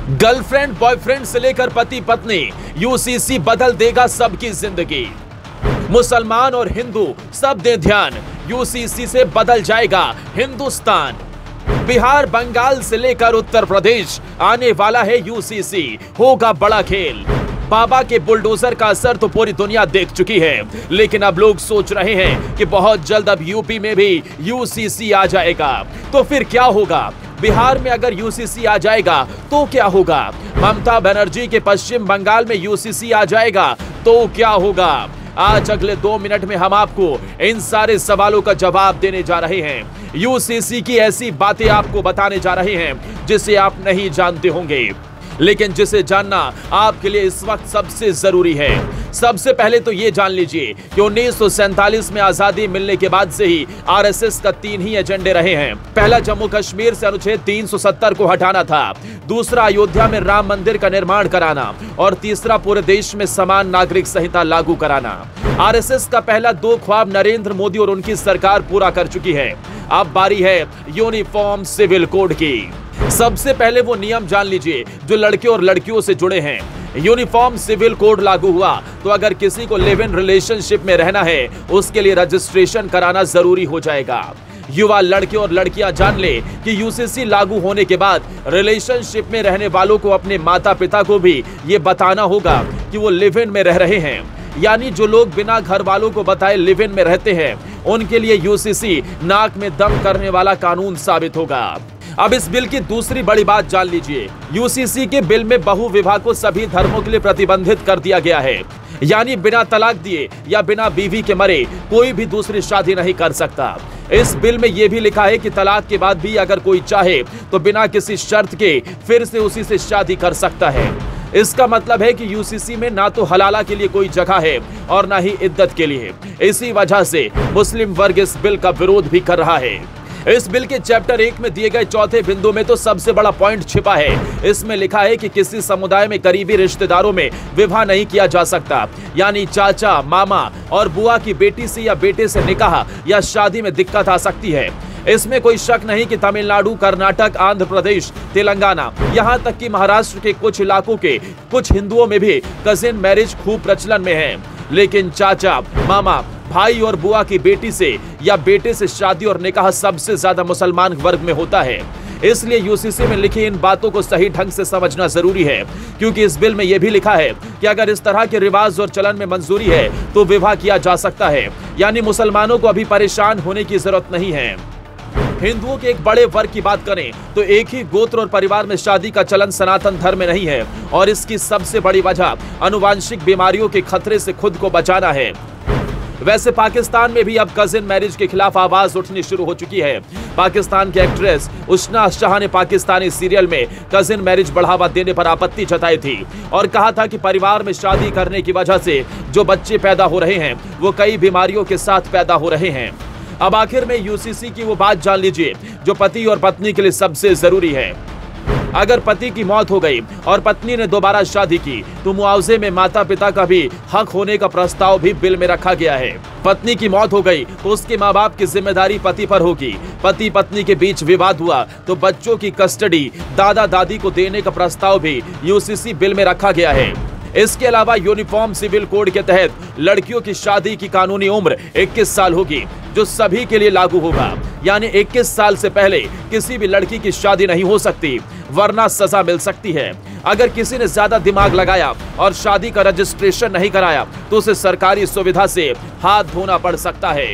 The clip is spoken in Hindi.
गर्लफ्रेंड बॉयफ्रेंड से लेकर पति पत्नी, यूसीसी बदल देगा सबकी जिंदगी। मुसलमान और हिंदू सब दे ध्यान, यूसीसी से बदल जाएगा हिंदुस्तान। बिहार बंगाल से लेकर उत्तर प्रदेश आने वाला है यूसीसी, होगा बड़ा खेल। बाबा के बुलडोजर का असर तो पूरी दुनिया देख चुकी है, लेकिन अब लोग सोच रहे हैं कि बहुत जल्द अब यूपी में भी यूसीसी आ जाएगा। तो फिर क्या होगा? बिहार में अगर यूसीसी आ जाएगा तो क्या होगा? ममता बनर्जी के पश्चिम बंगाल में यूसीसी आ जाएगा तो क्या होगा? आज अगले 2 मिनट में हम आपको इन सारे सवालों का जवाब देने जा रहे हैं। यूसीसी की ऐसी बातें आपको बताने जा रहे हैं जिसे आप नहीं जानते होंगे, लेकिन जिसे जानना आपके लिए इस वक्त सबसे जरूरी है। सबसे पहले तो ये जान लीजिए कि 1947 में आजादी मिलने के बाद से ही आरएसएस का 3 ही एजेंडे रहे हैं। पहला, जम्मू कश्मीर से अनुच्छेद 370 को हटाना था। दूसरा, अयोध्या में राम मंदिर का निर्माण कराना। और तीसरा, पूरे देश में समान नागरिक संहिता लागू कराना। आरएसएस का पहला 2 ख्वाब नरेंद्र मोदी और उनकी सरकार पूरा कर चुकी है। अब बारी है यूनिफॉर्म सिविल कोड की। सबसे पहले वो नियम जान लीजिए जो लड़के और लड़कियों से जुड़े हैं। यूनिफॉर्म सिविल कोड लागू हुआ तो अगर किसी को लिव इन रिलेशनशिप में रहना है, उसके लिए रजिस्ट्रेशन कराना जरूरी हो जाएगा। युवा लड़के और लड़कियां जान ले कि यूसीसी लागू होने के बाद रिलेशनशिप में रहने वालों को अपने माता पिता को भी ये बताना होगा कि वो लिव इन में रह रहे हैं। यानी जो लोग बिना घर वालों को बताए लिव इन में रहते हैं, उनके लिए यूसीसी नाक में दम करने वाला कानून साबित होगा। अब इस बिल की दूसरी बड़ी बात जान लीजिए। यूसीसी के बिल में बहु विवाह को सभी धर्मों के लिए प्रतिबंधित कर दिया गया है। यानी बिना तलाक दिए या बिना बीवी के मरे कोई भी दूसरी शादी नहीं कर सकता। इस बिल में यह भी लिखा है कि तलाक के बाद भी अगर कोई चाहे तो बिना किसी शर्त के फिर से उसी से शादी कर सकता है। इसका मतलब है कि यूसीसी में ना तो हलाला के लिए कोई जगह है और ना ही इद्दत के लिए। इसी वजह से मुस्लिम वर्ग इस बिल का विरोध भी कर रहा है। इस बिल के चैप्टर 1 में दिए गए चौथे बिंदु में तो सबसे बड़ा पॉइंट छिपा है। इसमें लिखा है कि किसी समुदाय में करीबी रिश्तेदारों में विवाह नहीं किया जा सकता। यानी चाचा, मामा और बुआ की बेटी से या बेटे से निकाह या शादी में दिक्कत आ सकती है। इसमें कोई शक नहीं कि तमिलनाडु, कर्नाटक, आंध्र प्रदेश, तेलंगाना, यहाँ तक कि महाराष्ट्र के कुछ इलाकों के कुछ हिंदुओं में भी कजिन मैरिज खूब प्रचलन में है। लेकिन चाचा, मामा, भाई और बुआ की बेटी से या बेटे से शादी और निकाह सबसे ज्यादा मुसलमान वर्ग में होता है। इसलिए यूसीसी में लिखी इन बातों को सही ढंग से समझना जरूरी है, क्योंकि इस बिल में यह भी लिखा है कि अगर इस तरह के रिवाज और चलन में मंजूरी है तो विवाह किया जा सकता है। यानी मुसलमानों को अभी परेशान होने की जरूरत नहीं है। हिंदुओं के एक बड़े वर्ग की बात करें तो एक ही गोत्र और परिवार में शादी का चलन सनातन धर्म में नहीं है, और इसकी सबसे बड़ी वजह आनुवांशिक बीमारियों के खतरे से खुद को बचाना है। वैसे पाकिस्तान में भी अब कजिन मैरिज के खिलाफ आवाज उठनी शुरू हो चुकी है। पाकिस्तान की एक्ट्रेस उस्ना शाह ने पाकिस्तानी सीरियल में कजिन मैरिज बढ़ावा देने पर आपत्ति जताई थी और कहा था कि परिवार में शादी करने की वजह से जो बच्चे पैदा हो रहे हैं वो कई बीमारियों के साथ पैदा हो रहे हैं। अब आखिर में यूसीसी की वो बात जान लीजिए जो पति और पत्नी के लिए सबसे जरूरी है। अगर पति की मौत हो गई और पत्नी ने दोबारा शादी की तो मुआवजे में माता पिता का भी हक होने का प्रस्ताव भी बिल में रखा गया है। पत्नी की मौत हो गई तो उसके माँ बाप की जिम्मेदारी पति पर होगी। पति पत्नी के बीच विवाद हुआ तो बच्चों की कस्टडी दादा दादी को देने का प्रस्ताव भी यूसीसी बिल में रखा गया है। इसके अलावा यूनिफॉर्म सिविल कोड के तहत लड़कियों की शादी की कानूनी उम्र 21 साल होगी, जो सभी के लिए लागू होगा। यानी 21 साल से पहले किसी भी लड़की की शादी नहीं हो सकती, वरना सजा मिल सकती है। अगर किसी ने ज्यादा दिमाग लगाया और शादी का रजिस्ट्रेशन नहीं कराया तो उसे सरकारी सुविधा से हाथ धोना पड़ सकता है।